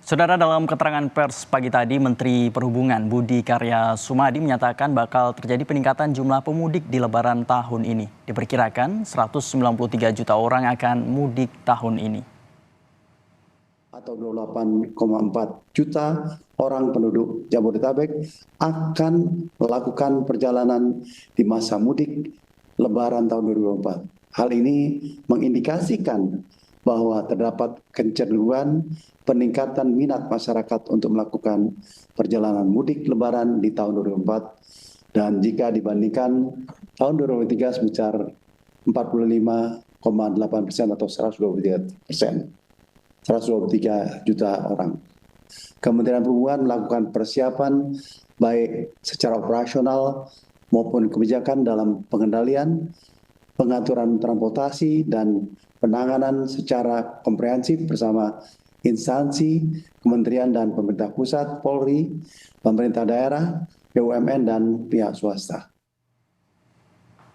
Saudara, dalam keterangan pers pagi tadi, Menteri Perhubungan Budi Karya Sumadi menyatakan bakal terjadi peningkatan jumlah pemudik di Lebaran tahun ini. Diperkirakan 193 juta orang akan mudik tahun ini. Atau 28,4 juta orang penduduk Jabodetabek akan melakukan perjalanan di masa mudik Lebaran tahun 2024. Hal ini mengindikasikan bahwa terdapat kecenderungan peningkatan minat masyarakat untuk melakukan perjalanan mudik Lebaran di tahun 2024, dan jika dibandingkan tahun 2023 sebesar 45,8% atau 123%. 123 juta orang. Kementerian Perhubungan melakukan persiapan baik secara operasional maupun kebijakan dalam pengendalian, pengaturan transportasi, dan penanganan secara komprehensif bersama instansi, kementerian dan pemerintah pusat, Polri, pemerintah daerah, BUMN, dan pihak swasta.